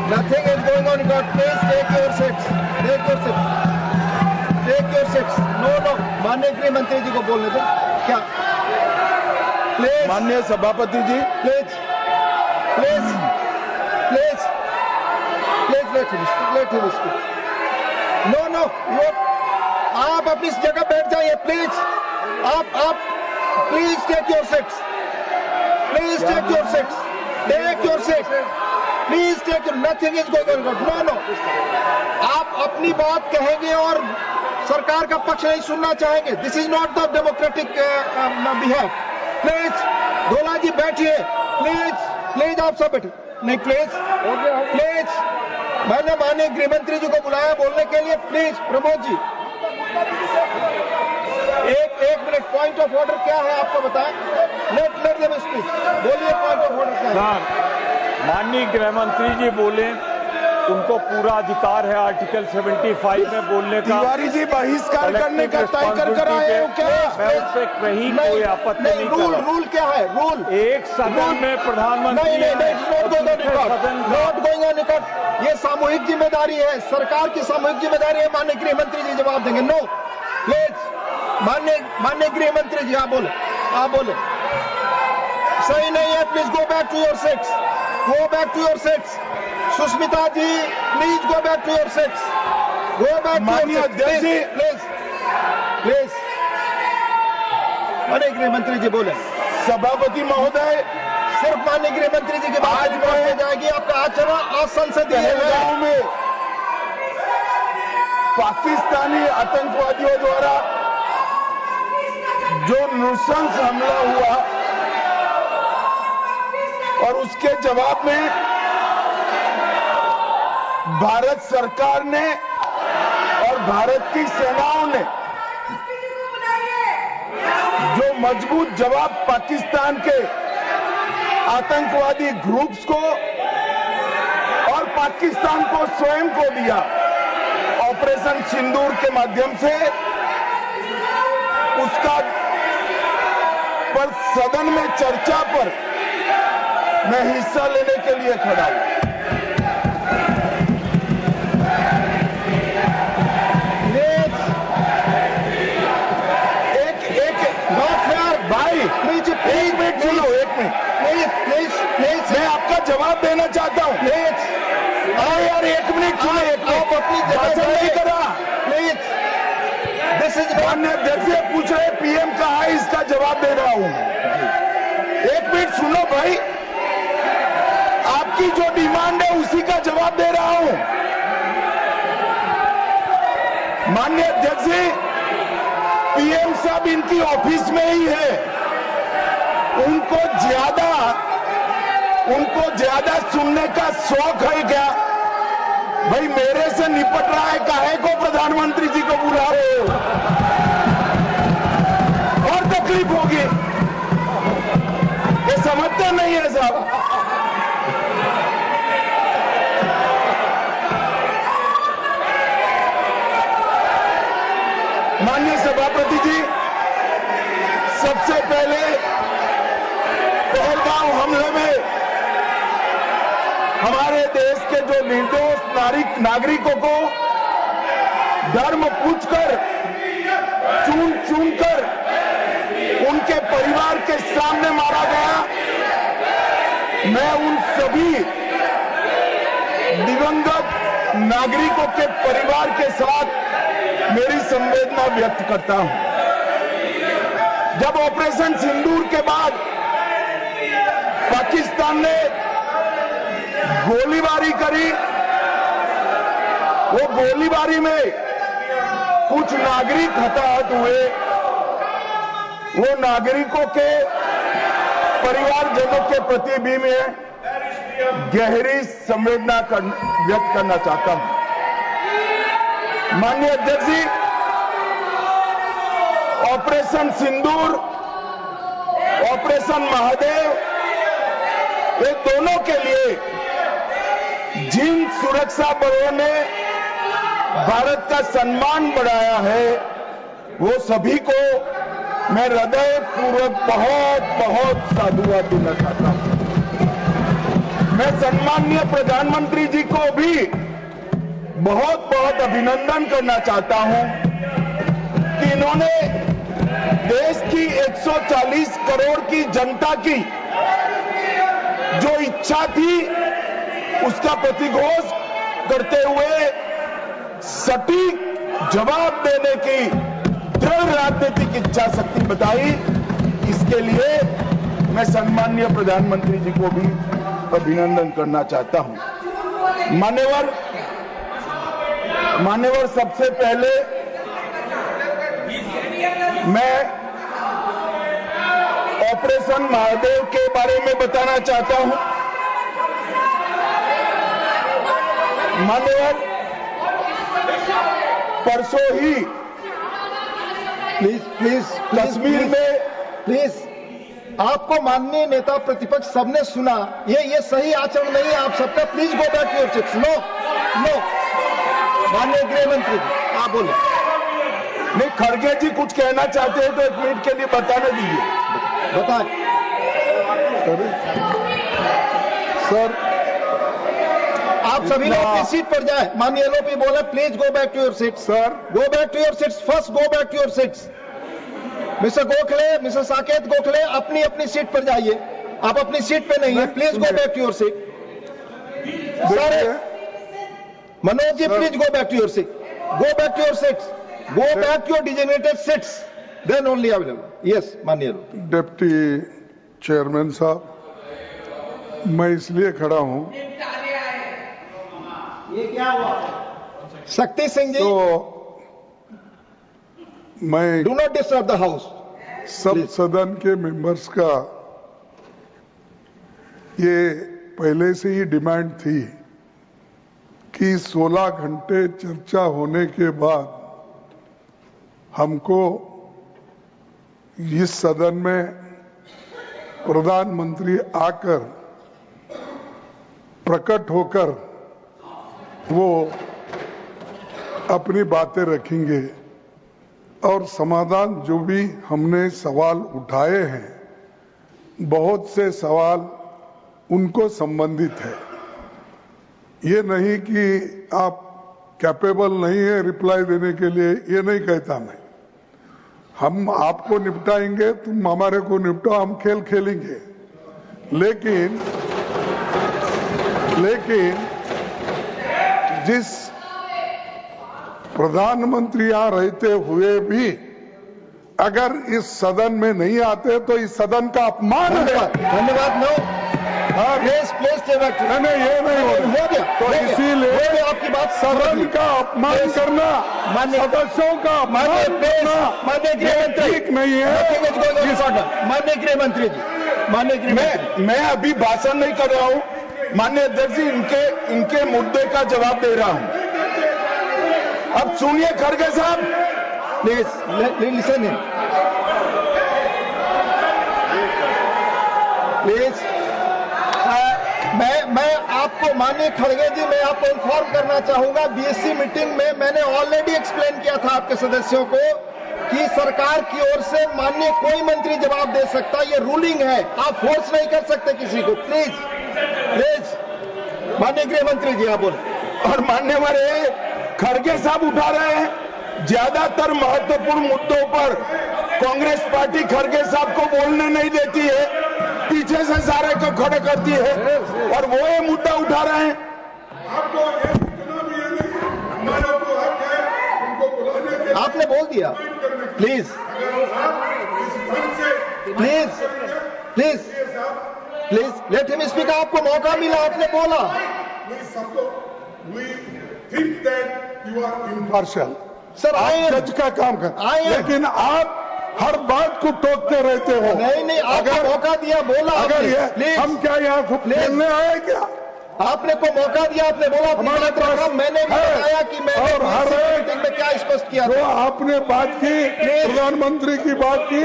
Nothing is going on in court. Please take your seats. Take your seats. Take your seats. No. माननीय गृह मंत्री जी को बोलने दो। क्या? Please. माननीय सभापति जी, Please. Let him speak. No. आप अपनी जगह बैठ जाइए, प्लीज। आप please take your seats. Please take your seats. Take your seat. Please take your. Nothing is going on. No. आप अपनी बात कहेंगे और सरकार का पक्ष नहीं सुनना चाहेंगे। This is not the democratic behave. Please धोला जी बैठिए। प्लीज आप सब बैठिए। नहीं, प्लीज मैंने माननीय गृह मंत्री जी को बुलाया बोलने के लिए। प्लीज प्रमोद जी, एक मिनट। पॉइंट ऑफ ऑर्डर क्या है आपको बताएं। Let them speak. बोलिए, पॉइंट ऑफ ऑर्डर क्या है? माननीय गृह मंत्री जी बोले, उनको पूरा अधिकार है आर्टिकल 75 में बोलने का। तिवारी जी बहिष्कार करने का तय कर आए हो क्या? मैं उससे कहीं कोई आपत्ति नहीं कर रहा। रूल क्या है? रूल एक सदन में प्रधानमंत्री नॉट गोइंग ऑन रिकॉर्ड। ये सामूहिक जिम्मेदारी है, सरकार की सामूहिक जिम्मेदारी है। माननीय गृह मंत्री जी जवाब देंगे। No please. माननीय गृह मंत्री जी आप बोले। सही नहीं है। Please go back to your seats. Go back to your seats. Sushmita ji please go back to your seats. Go back to your seats please. माननीय गृह मंत्री जी बोले। सभापति महोदय, सिर्फ माननीय गृह मंत्री जी की बात हो जाएगी। आपका आचरण असंसदीय है। पहलगाम में पाकिस्तानी आतंकवादियों द्वारा जो नृशंस हमला हुआ और उसके जवाब में भारत सरकार ने और भारत की सेनाओं ने जो मजबूत जवाब पाकिस्तान के आतंकवादी ग्रुप्स को और पाकिस्तान को स्वयं को दिया, ऑपरेशन सिंदूर के माध्यम से, उसका पर सदन में चर्चा पर मैं हिस्सा लेने के लिए खड़ा हूं। एक मिनट सुनो। प्लीज मैं आपका जवाब देना चाहता हूं। अरे यार, एक मिनट सुनो। आप अपनी जगह नहीं करा। प्लीज। दिस इज माननीय अध्यक्ष से पूछ रहे पीएम कहा है, इसका जवाब दे रहा हूं। एक मिनट सुनो भाई, आपकी जो डिमांड है उसी का जवाब दे रहा हूं। माननीय अध्यक्ष जी, पीएम साहब इनकी ऑफिस में ही है। उनको ज्यादा सुनने का शौक है क्या? भाई मेरे से निपट रहा है, काहे को प्रधानमंत्री जी को बुला रहे हो? और तकलीफ होगी। ये समझते नहीं है साहब। माननीय सभापति जी, सबसे पहले पहलगाम हमले में हमारे देश के जो निर्दोष नागरिकों को धर्म पूछकर, चुन कर उनके परिवार के सामने मारा गया। मैं उन सभी दिवंगत नागरिकों के परिवार के साथ मेरी संवेदना व्यक्त करता हूं। जब ऑपरेशन सिंदूर के बाद पाकिस्तान ने गोलीबारी करी, वो गोलीबारी में कुछ नागरिक हताहत हुए। वो नागरिकों के परिवारजनों के प्रति भी मैं गहरी संवेदना व्यक्त करना चाहता हूं। माननीय अध्यक्ष जी, ऑपरेशन सिंदूर, ऑपरेशन महादेव, ये दोनों के लिए जिन सुरक्षा बलों ने भारत का सम्मान बढ़ाया है, वो सभी को मैं हृदय पूर्वक बहुत बहुत साधुवाद देना चाहता हूं। मैं सम्माननीय प्रधानमंत्री जी को भी बहुत बहुत अभिनंदन करना चाहता हूं कि इन्होंने देश की 140 करोड़ की जनता की जो इच्छा थी उसका प्रतिघोष करते हुए सटीक जवाब देने की दृढ़ राजनीतिक इच्छा शक्ति बताई। इसके लिए मैं सम्माननीय प्रधानमंत्री जी को भी अभिनंदन करना चाहता हूं। मान्यवर, सबसे पहले मैं ऑपरेशन महादेव के बारे में बताना चाहता हूं। मान्यवर, परसों ही प्लीज कश्मीर में प्लीज आपको माननीय नेता प्रतिपक्ष सबने सुना, ये सही आचरण नहीं है आप सबका। Please go back to your seats. No माननीय गृह मंत्री जी आप बोले। नहीं, खड़गे जी कुछ कहना चाहते हैं तो 1 मिनट के लिए बताने दीजिए। बताएं सर, आप सभी लोग अपनी सीट पर जाए। माननीय एलओपी बोले please go back to your seats. Sir, go back to your seats. First go back to your seats. Mister Gokhale, mister Saket Gokhale, अपनी अपनी सीट पर जाइए। आप अपनी सीट पे नहीं है। Please go back to your seat. Manoj ji please go back to your seat. Go back to your seats. Go back to your designated seats, then only available. Yes माननीय डिप्टी चेयरमैन साहब, मैं इसलिए खड़ा हूं ये क्या हुआ? शक्ति सिंह जी, तो मैं do not disturb the house. सब सदन के मेंबर्स का ये पहले से ही डिमांड थी कि 16 घंटे चर्चा होने के बाद हमको इस सदन में प्रधानमंत्री आकर प्रकट होकर वो अपनी बातें रखेंगे और समाधान जो भी हमने सवाल उठाए हैं बहुत से सवाल उनको संबंधित है। ये नहीं कि आप कैपेबल नहीं है रिप्लाई देने के लिए, ये नहीं कहता मैं। हम आपको निपटाएंगे, तुम हमारे को निपटाओ, हम खेल खेलेंगे। लेकिन जिस प्रधानमंत्री यहां रहते हुए भी अगर इस सदन में नहीं आते तो इस सदन का अपमान है। धन्यवाद। नो प्लीज नहीं, ये नहीं हो गया। तो इसीलिए आपकी बात सदन का अपमान करना, सदस्यों का अपमान करना माननीय गृह मंत्री ठीक नहीं है। माननीय गृह मंत्री जी, मैं अभी भाषण नहीं कर रहा हूं। माननीय अध्यक्ष जी, इनके मुद्दे का जवाब दे रहा हूं। अब सुनिए खड़गे साहब, प्लीज लिसन इन प्लीज। मैं आपको माननीय खड़गे जी, मैं आपको इन्फॉर्म करना चाहूंगा, बीएससी मीटिंग में मैंने ऑलरेडी एक्सप्लेन किया था आपके सदस्यों को कि सरकार की ओर से माननीय कोई मंत्री जवाब दे सकता, ये रूलिंग है, आप फोर्स नहीं कर सकते किसी को। प्लीज माननीय गृह मंत्री जी आप बोले। और मान्यवर खड़गे साहब उठा रहे हैं ज्यादातर महत्वपूर्ण मुद्दों पर कांग्रेस पार्टी खड़गे साहब को बोलने नहीं देती है, पीछे से सारे को खड़े करती है और वो ये मुद्दा उठा रहे हैं। आपने बोल दिया। Please let him speak. आपको मौका मिला, आपने बोला। इम्पार्शियल सर आप जज का काम कर, लेकिन आप हर बात को टोकते रहते हो। नहीं, आपको मौका दिया, बोला। अगर ये हम क्या यहाँ खेलने आए क्या? आपने को मौका दिया, आपने बोला हमारे पास मैंने भी बताया कि मैंने और हर मीटिंग में क्या स्पष्ट किया जो आपने बात की, प्रधानमंत्री की बात की,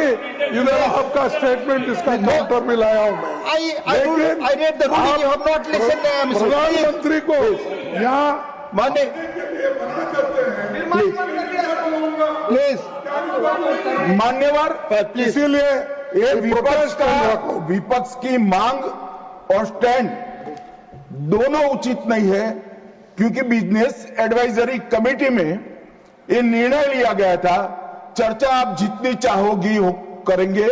इधर आपका स्टेटमेंट इसका काउंटर भी लाया हूं मैं। I read the ruling, you have not listened, Mr. प्रधानमंत्री को यहाँ माने प्लीज मान्यवर, इसीलिए ये विपक्ष की मांग और स्टैंड दोनों उचित नहीं है, क्योंकि बिजनेस एडवाइजरी कमेटी में ये निर्णय लिया गया था, चर्चा आप जितनी चाहोगी करेंगे,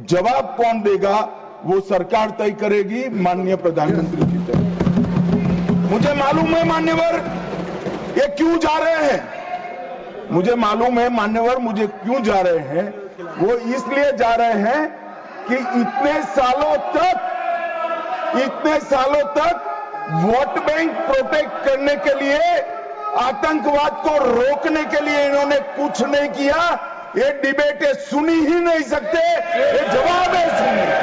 जवाब कौन देगा वो सरकार तय करेगी, माननीय प्रधानमंत्री जी तय। मुझे मालूम है मान्यवर ये क्यों जा रहे हैं, मुझे मालूम है मान्यवर मुझे क्यों जा रहे हैं। वो इसलिए जा रहे हैं कि इतने सालों तक वोट बैंक प्रोटेक्ट करने के लिए, आतंकवाद को रोकने के लिए इन्होंने कुछ नहीं किया। ये डिबेट सुनी ही नहीं सकते, ये जवाब है सुनिए।